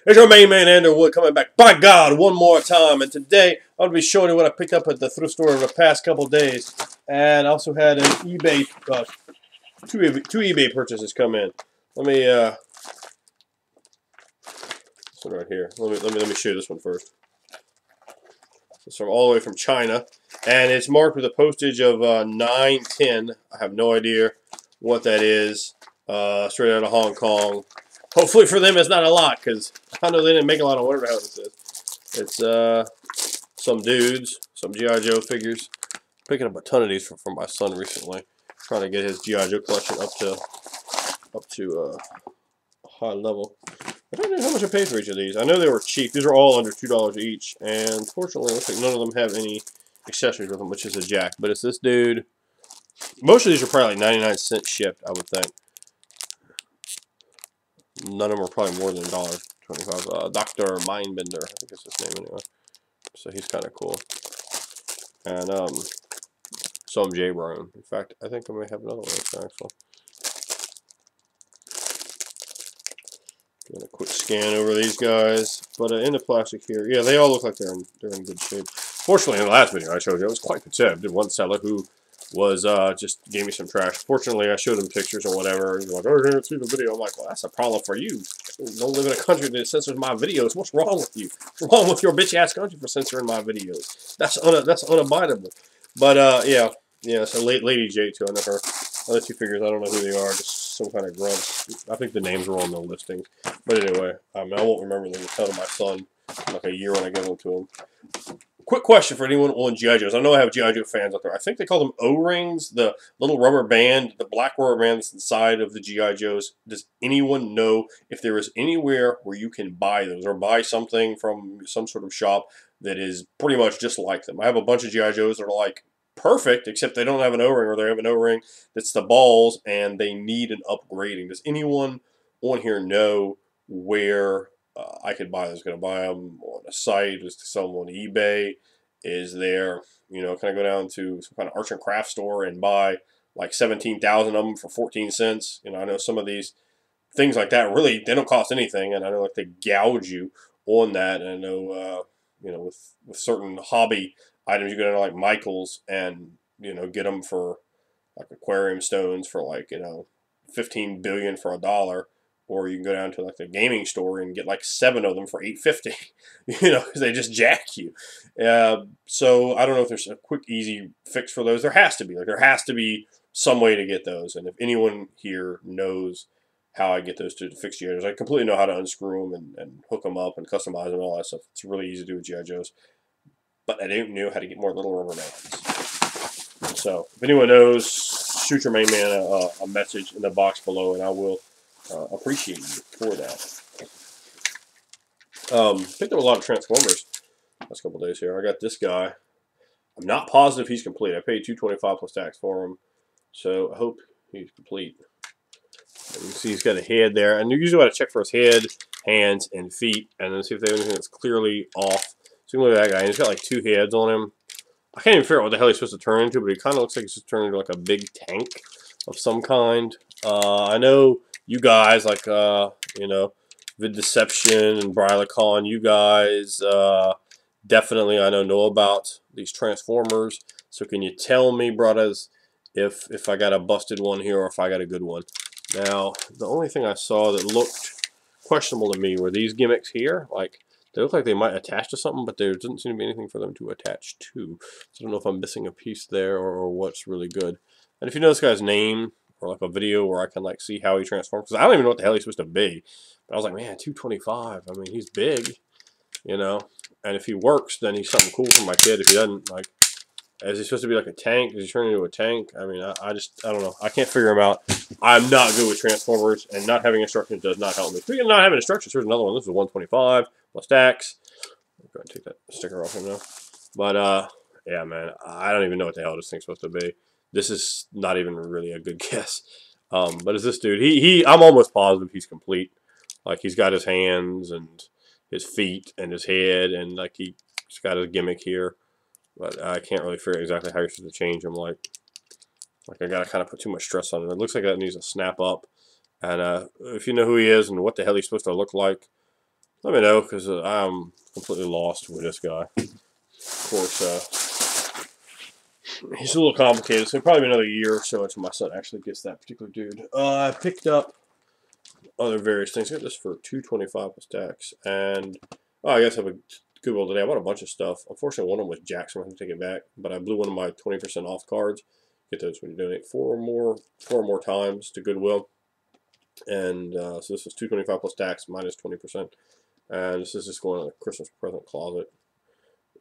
It's your main man, Andrew Wood, coming back, by God, one more time. And today, I'm going to be showing you what I picked up at the thrift store over the past couple days. And I also had an eBay, two eBay purchases come in. Let me, this one right here. Let me show you this one first. It's from all the way from China. And it's marked with a postage of 9.10. I have no idea what that is. Straight out of Hong Kong. Hopefully for them it's not a lot, because I know they didn't make a lot of whatever the hell this is. It's some dudes, some G.I. Joe figures. Picking up a ton of these from my son recently. Trying to get his G.I. Joe collection up to a high level. I don't know how much I paid for each of these. I know they were cheap. These are all under $2 each. And fortunately, it looks like none of them have any accessories with them, which is a jack. But it's this dude. Most of these are probably like 99 cents shipped, I would think. None of them are probably more than $1.25. Dr. Mindbender, I think that's his name anyway. So he's kind of cool. And some J Brown. In fact, I think I may have another one actually. Doing a quick scan over these guys, but in the plastic here, yeah, they all look like they're in good shape. Fortunately, in the last video I showed you, it was quite good. I did one seller who was just gave me some trash. Fortunately, I showed him pictures or whatever. He's like, "Oh, I didn't see the video." I'm like, "Well, that's a problem for you. Don't live in a country that censors my videos. What's wrong with you? What's wrong with your bitch ass country for censoring my videos? That's unabidable." But yeah. So Lady J too. I know her. Other two figures, I don't know who they are. Just some kind of grunts. I think the names are on the listings. But anyway, I won't remember them until my son like a year when I give them to him. Quick question for anyone on G.I. Joes. I know I have G.I. Joe fans out there. I think they call them O-rings, the little rubber band, the black rubber band that's inside of the G.I. Joes. Does anyone know if there is anywhere where you can buy those or buy something from some sort of shop that is pretty much just like them? I have a bunch of G.I. Joes that are like perfect, except they don't have an O-ring, or they have an O-ring that's the balls and they need an upgrading. Does anyone on here know where I could buy those? Going to buy them on a site? Is to sell them on eBay? Is there, can I go down to some kind of arts and craft store and buy like 17,000 of them for 14 cents? I know some of these things like that really, they don't cost anything, and I know like they gouge you on that. And I know, with certain hobby items, you go down to like Michael's and, get them for like aquarium stones for like, 15 billion for $1. Or you can go down to like the gaming store and get like 7 of them for $8.50, because they just jack you. So I don't know if there's a quick, easy fix for those. There has to be. There has to be some way to get those. And if anyone here knows how I get those to fix G.I. Joes, I completely know how to unscrew them and hook them up and customize them and all that stuff. It's really easy to do with G.I. Joes. But I didn't know how to get more little rubber bands. So if anyone knows, shoot your main man a message in the box below, and I will appreciate you for that. Picked up a lot of Transformers last couple days here. I got this guy. I'm not positive he's complete. I paid $225 plus tax for him, so I hope he's complete. And you can see he's got a head there, and you usually want to check for his head, hands, and feet, and then see if they have anything that's clearly off. So you can look at that guy, and he's got like 2 heads on him. I can't even figure out what the hell he's supposed to turn into, but he kind of looks like he's just turning into like a big tank of some kind. I know you guys, like, Vid Deception and Brilacon, you guys definitely, I know about these Transformers. So can you tell me, brothers, if I got a busted one here or if I got a good one? Now, the only thing I saw that looked questionable to me were these gimmicks here. Like, they look like they might attach to something, but there doesn't seem to be anything for them to attach to. So I don't know if I'm missing a piece there or what's really good. And if you know this guy's name, or like a video where I can like see how he transforms, because I don't even know what the hell he's supposed to be. But I was like, man, $225. I mean, he's big, And if he works, then he's something cool for my kid. If he doesn't, like, is he supposed to be like a tank? Does he turn into a tank? I mean, I don't know. I can't figure him out. I'm not good with Transformers, and not having instructions does not help me. Speaking of not having instructions, here's another one. This is $125 plus tax. I'm going to take that sticker off him now. But yeah, man, I don't even know what the hell this thing's supposed to be. This is not even really a good guess. But it's this dude. I'm almost positive he's complete. Like, he's got his hands and his feet and his head, and like he's got his gimmick here. But I can't really figure out exactly how you're supposed to change him. Like I gotta kind of put too much stress on it. It looks like that needs to snap up. And if you know who he is and what the hell he's supposed to look like, Let me know, because I'm completely lost with this guy. Of course, he's a little complicated, so probably another year or so until my son actually gets that particular dude. I picked up other various things. I got this for $2.25 plus tax, and I guess I have a Goodwill today. I bought a bunch of stuff. Unfortunately, one of them was jacked, so I'm going to take it back. But I blew one of my 20% off cards. Get those when you donate four or more times to Goodwill. And so this is $2.25 plus tax minus 20%. And this is just going in the Christmas present closet.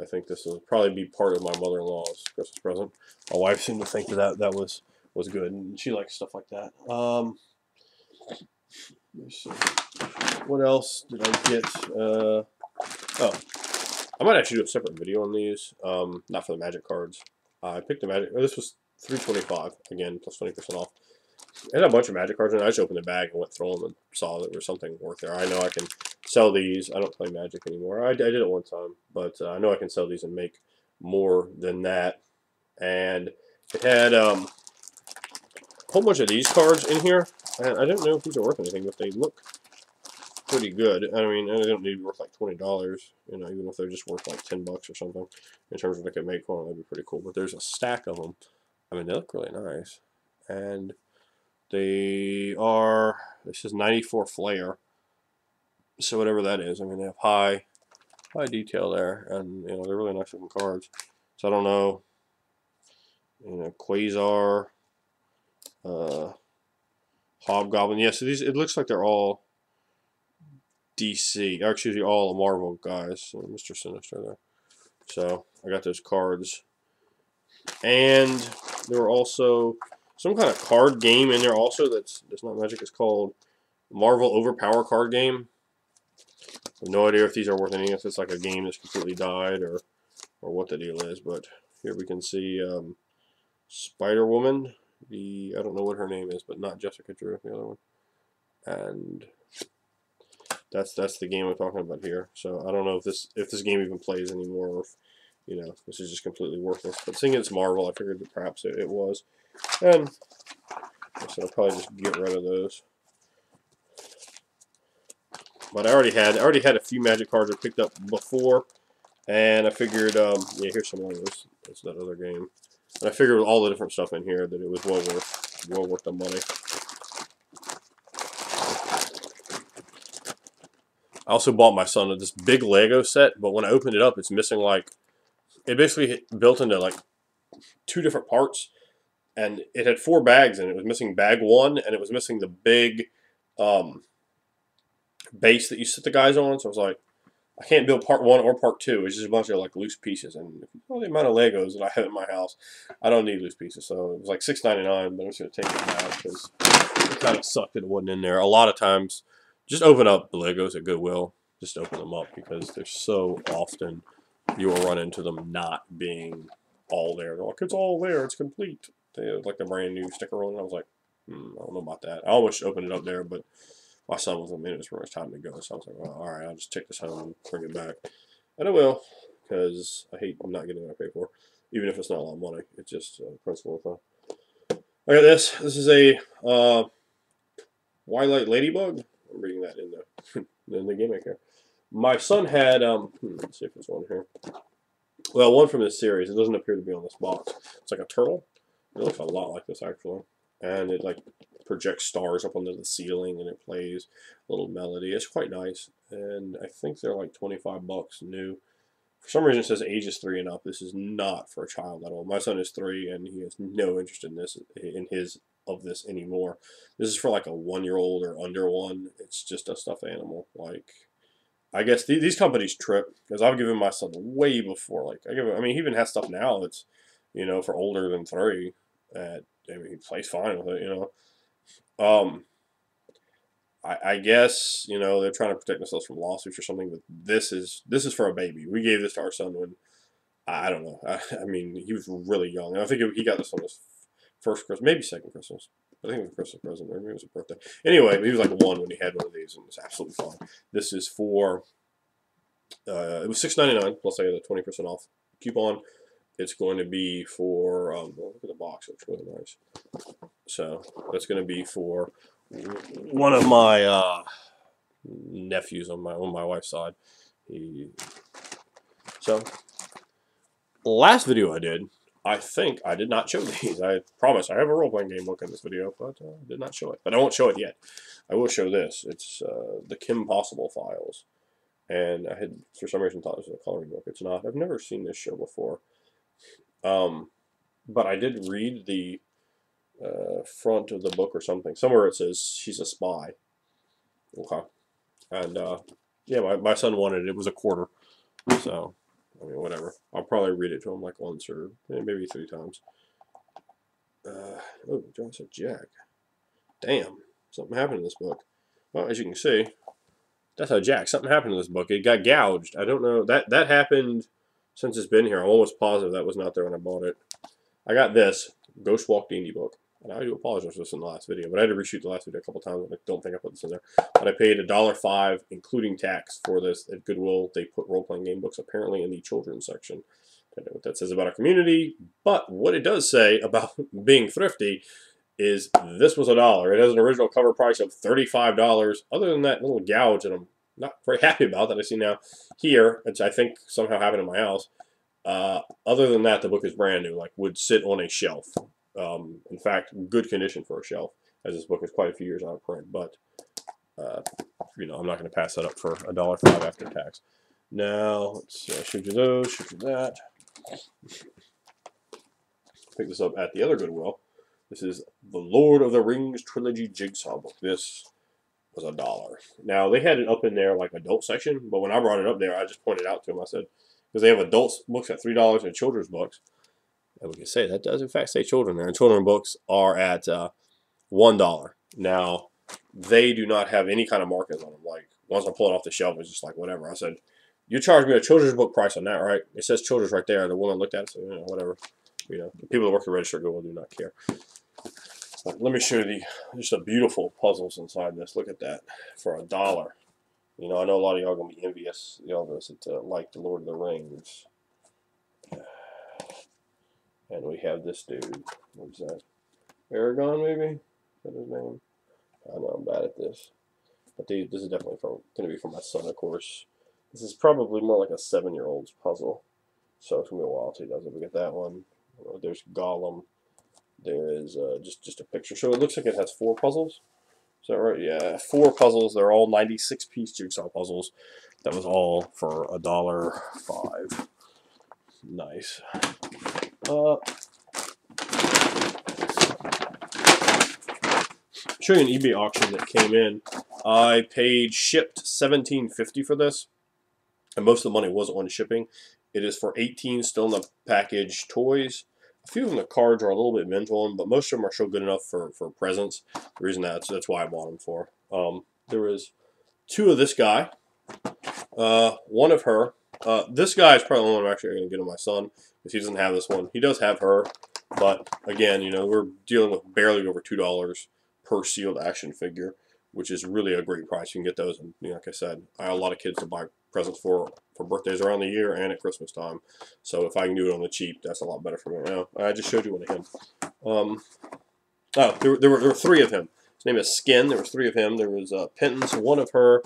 I think this will probably be part of my mother-in-law's Christmas present. My wife seemed to think that was good, and she likes stuff like that. Let me see. What else did I get? Oh, I might actually do a separate video on these. Not for the magic cards. I picked the magic. This was $3.25 again, plus 20% off. I had a bunch of magic cards, and I just opened the bag and went through them and saw that there was something worth there. I know I can sell these. I don't play Magic anymore. I did it one time, but I know I can sell these and make more than that. And it had a whole bunch of these cards in here. And I don't know if these are worth anything, but they look pretty good. I mean, they don't need to be worth like $20, you know, even if they're just worth like $10 or something. In terms of like a make one, that'd be pretty cool. But there's a stack of them. I mean, they look really nice. And they are, this is 94 flare. So whatever that is, I mean, they have high detail there, and you know they're really nice looking cards. So I don't know, you know, Quasar, Hobgoblin. Yeah, so these, it looks like they're all DC, or excuse me, all Marvel guys. So Mr. Sinister there. So I got those cards, and there were also some kind of card game in there also that's not Magic. It's called Marvel Overpower card game. I have no idea if these are worth anything, if it's like a game that's completely died or what the deal is. But here we can see Spider-Woman. I don't know what her name is, but not Jessica Drew, the other one. And that's the game I'm talking about here. So I don't know if this game even plays anymore, or if, you know, this is just completely worthless. But seeing it's Marvel, I figured that perhaps it was. And so I'll probably just get rid of those. But I already had a few Magic cards I picked up before, and I figured, yeah, here's some of those. That's that other game. And I figured with all the different stuff in here that it was well worth the money. I also bought my son this big Lego set, but when I opened it up, it's missing like, it basically built into like 2 different parts, and it had 4 bags, and it was missing bag 1, and it was missing the big base that you sit the guys on. So I was like, I can't build part 1 or part 2. It's just a bunch of like loose pieces, and the amount of Legos that I have in my house, I don't need loose pieces. So it was like $6.99, but I'm just gonna take it out because it kind of sucked that it wasn't in there. A lot of times, just open up the Legos at Goodwill. Just open them up because there's so often you will run into them not being all there. They're like, it's all there, it's complete. They have like a brand new sticker on it. I was like, I don't know about that. I almost opened it up there, but my son was a minute before it's time to go, so I was like, well, all right, I'll just take this home and bring it back. And I will, because I hate not getting what I pay for, even if it's not a lot of money. It's just a principle of thought. I got this. This is a Twilight Ladybug. I'm reading that in the gimmick here. My son had, let's see if there's one here. Well, one from this series. It doesn't appear to be on this box. It's like a turtle. It looks a lot like this, actually. And it, like, projects stars up onto the ceiling, and it plays a little melody. It's quite nice. And I think they're like $25 new. For some reason, it says ages 3 and up. This is not for a child at all. My son is 3, and he has no interest in this, of this anymore. This is for like a 1-year-old or under 1. It's just a stuffed animal. Like, I guess these companies trip, because I've given my son way before. Like, I mean, he even has stuff now that's, you know, for older than 3. I mean, he plays fine with it, you know. I guess, you know, they're trying to protect themselves from lawsuits or something, but this is for a baby. We gave this to our son when, I don't know. I mean, he was really young. And I think he got this on his first Christmas, maybe second Christmas. I think it was a Christmas present, or maybe it was a birthday. Anyway, he was like 1 when he had one of these, and it's absolutely fine. This is for, it was $6.99, plus I got a 20% off coupon. It's going to be for, look at the box, it's really nice. So, that's going to be for one of my nephews on my wife's side. So last video I did, I think I did not show these. I promise I have a role-playing game book in this video, but I did not show it. But I won't show it yet. I will show this. It's the Kim Possible files. And I had, for some reason, thought it was a coloring book. It's not. I've never seen this show before. But I did read the front of the book or something. Somewhere it says she's a spy. Okay. And, yeah, my son wanted it. It was a quarter. So, I mean, whatever. I'll probably read it to him like once or maybe 3 times. Oh, John's a jack. Damn. Something happened in this book. Well, as you can see, that's a jack. Something happened in this book. It got gouged. I don't know. That happened since it's been here. I'm almost positive that was not there when I bought it. I got this Ghost Walk D&D book. And I do apologize for this in the last video, but I had to reshoot the last video a couple times. I don't think I put this in there. But I paid $1.05, including tax, for this at Goodwill. They put role-playing game books apparently in the children's section. I don't know what that says about our community, but what it does say about being thrifty is this was $1. It has an original cover price of $35. Other than that little gouge that I'm not very happy about that I see now here, which I think somehow happened in my house. Other than that, the book is brand new, like would sit on a shelf. In fact, good condition for a shelf, as this book is quite a few years out of print. But, you know, I'm not going to pass that up for $1.05 after tax. Now, let's see, I'll shoot you those, shoot you that. Pick this up at the other Goodwill. This is the Lord of the Rings Trilogy Jigsaw book. This was $1. Now, they had it up in their, like, adult section, but when I brought it up there, I just pointed out to them, I said, because they have adult books at $3 and children's books. And we can say that does in fact say children there. And children's books are at $1. Now, they do not have any kind of markings on them. Like, once I pull it off the shelf, it's just like, whatever. I said, you charge me a children's book price on that, right? It says children's right there. The woman looked at it and said, you know, whatever. You know, the people that work the register go, do not care. But let me show you just the beautiful puzzles inside this. Look at that. For $1. You know, I know a lot of y'all are going to be envious, y'all of us that like the Lord of the Rings. And we have this dude. What's that? Aragon, maybe? Is that his name? I know I'm bad at this. But this is definitely going to be for my son, of course. This is probably more like a 7-year-old's puzzle. So it's going to be a while until he does it. We get that one. There's Gollum. There is just a picture. So it looks like it has 4 puzzles. Is that right? Yeah, 4 puzzles. They're all 96-piece jigsaw puzzles. That was all for $1.05. Nice. Show you an eBay auction that came in. I paid shipped $17.50 for this, and most of the money was on shipping. It is for 18 still in the package toys. A few of them, the cards are a little bit mint on, but most of them are still good enough for presents. The reason that's why I bought them for. There was 2 of this guy, 1 of her. This guy is probably the one I'm actually going to get to my son, because he doesn't have this one. He does have her, but again, you know, we're dealing with barely over $2 per sealed action figure, which is really a great price. You can get those, and you know, like I said, I have a lot of kids to buy presents for birthdays around the year and at Christmas time. So if I can do it on the cheap, that's a lot better for me right now. I just showed you one of him. There were 3 of him. His name is Skin. There was 3 of him. There was Penance, 1 of her.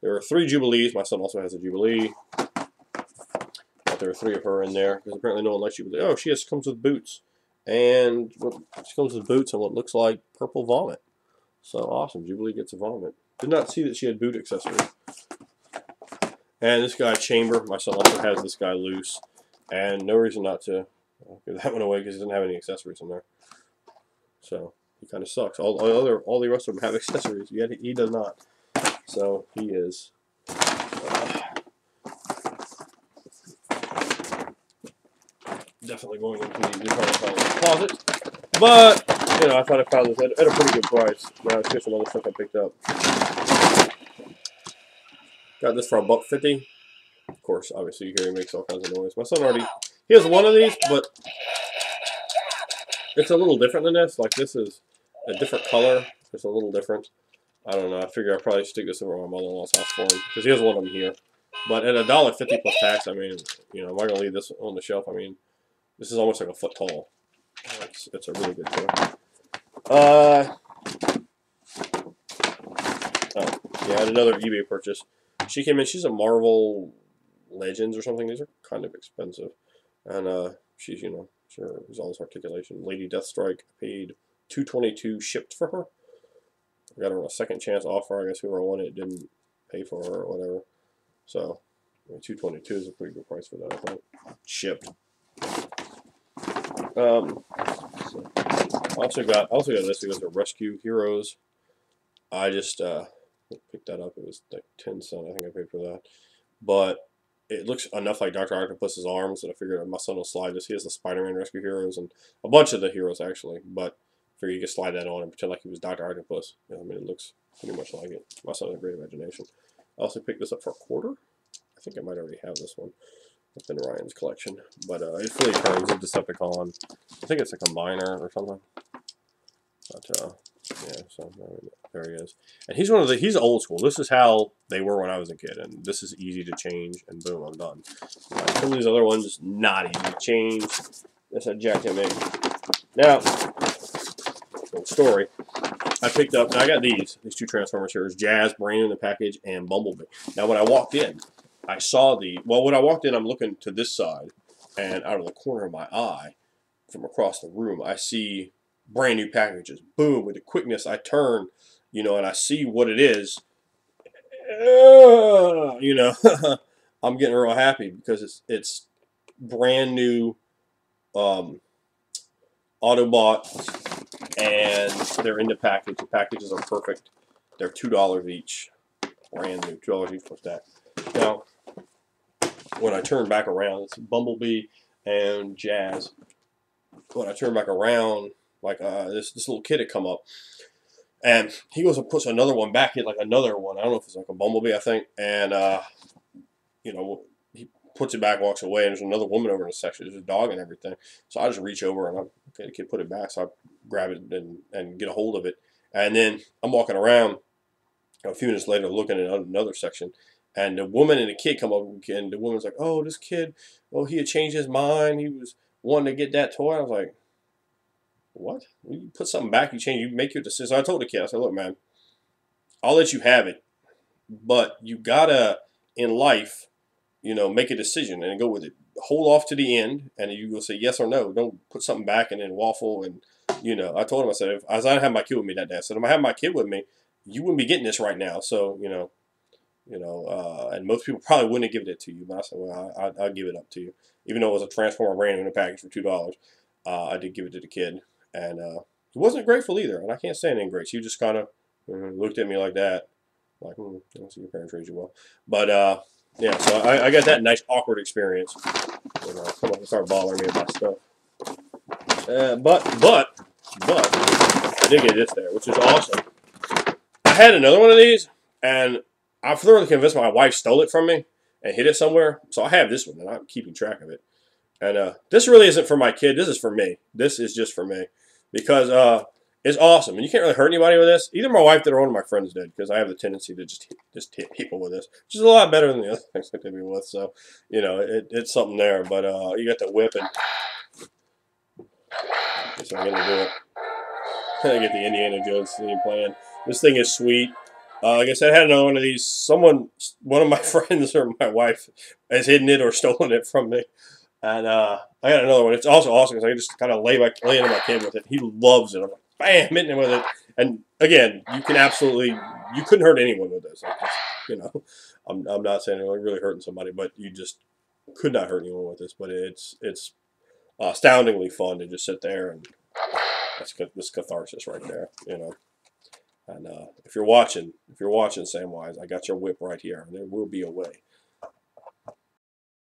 There were 3 Jubilees. My son also has a Jubilee. But there are 3 of her in there, because apparently no one likes Jubilee. Oh, she comes with boots. And she comes with boots and what looks like purple vomit. So awesome. Jubilee gets a vomit. Did not see that she had boot accessories. And this guy, Chamber, my son also has this guy loose. And no reason not to give that one away, because he doesn't have any accessories in there. So he kind of sucks. All the rest of them have accessories, yet he does not. So he is definitely going into the closet. But, you know, I thought I found this at a pretty good price. Now it's just some other stuff I picked up. Got this for $1.50. Of course, obviously you hear he makes all kinds of noise. My son he has 1 of these, but it's a little different than this. Like, this is a different color. It's a little different. I don't know. I figure I'll probably stick this over at my mother-in-law's house for him, because he has 1 of them here. But at $1.50 plus tax, I mean, you know, am I going to leave this on the shelf? I mean, this is almost like a foot tall. It's a really good toy. Yeah, I had another eBay purchase. She came in. She's a Marvel Legends or something. These are kind of expensive, and she's sure there's all this articulation. Lady Deathstrike paid $222 shipped for her. I got her on a second chance offer. I guess whoever wanted it didn't pay for her or whatever. So $222 is a pretty good price for that, I think. Shipped. So I also got this because they're Rescue Heroes. I just picked that up. It was like 10 cents. I think I paid for that. But it looks enough like Dr. Octopus's arms that I figured my son will slide this. He has the Spider-Man Rescue Heroes and a bunch of the heroes actually. But I figured you could slide that on and pretend like he was Dr. Octopus. I mean, it looks pretty much like it. My son has a great imagination. I also picked this up for $1. I think I might already have this one within Ryan's collection. But it fully turns into Decepticon. I think it's a combiner or something. But yeah, so there he is. And he's he's old school. This is how they were when I was a kid, and this is easy to change, and boom, I'm done. Some of these other ones, not easy to change. That's a Jack and Meg. Now, story. I picked up, now I got these two Transformers here. There's Jazz, brand new in the package, and Bumblebee. Now, when I walked in, I saw when I walked in, I'm looking to this side, and out of the corner of my eye, from across the room, I see brand new packages. Boom, with the quickness, I turn, and I see what it is. I'm getting real happy because it's brand new Autobots, and they're in the package. The packages are perfect. They're $2 each. Brand new, $2 each plus that. Now, when I turn back around, it's Bumblebee and Jazz. When I turn back around, like this little kid had come up, and he goes and puts another one back in, like another one. I don't know if it's like a Bumblebee, I think, and he puts it back, walks away, and there's another woman over in the section. There's a dog and everything. So I just reach over and the kid put it back. So I grab it and get a hold of it, and then I'm walking around. A few minutes later, looking at another section, and the woman and the kid come up, and the woman's like, "Oh, this kid, he had changed his mind. He was wanting to get that toy." I was like, "What? You put something back, you make your decision." So I told the kid, I said, "Look, man, I'll let you have it, but you gotta, in life, make a decision and go with it. Hold off to the end, and you go say yes or no. Don't put something back and then waffle." And I told him, I said, as I had my kid with me that day, I said, if I had my kid with me, you wouldn't be getting this right now. So and most people probably wouldn't have given it to you, but I said, well, I'll give it up to you, even though it was a Transformer brand new in a package for $2. I did give it to the kid, and he wasn't grateful either. And I can't say anything great. She just kind of looked at me like that, like, I don't see your parents raised you well. But yeah, so I got that nice awkward experience. Come up and start bothering me about stuff. But I did get this there, which is awesome. I had another one of these, and I'm thoroughly convinced my wife stole it from me and hid it somewhere. So I have this one, and I'm keeping track of it. And this really isn't for my kid. This is for me. This is just for me because it's awesome, and you can't really hurt anybody with this. Either my wife did or one of my friends did, because I have the tendency to just hit people with this, which is a lot better than the other things I could be with. So it's something there. But you got the whip, and so I'm gonna do it. I get the Indiana Jones theme playing. This thing is sweet. Like I said, I had another one of these. One of my friends or my wife has hidden it or stolen it from me. And I got another one. It's also awesome because I just kind of lay into my kid with it. He loves it. I'm like, bam, hitting him with it. And again, you couldn't hurt anyone with this. I'm not saying you're really hurting somebody, but you just could not hurt anyone with this. But it's astoundingly fun to just sit there, and that's this catharsis right there, And if you're watching Samwise, I got your whip right here. There will be a way.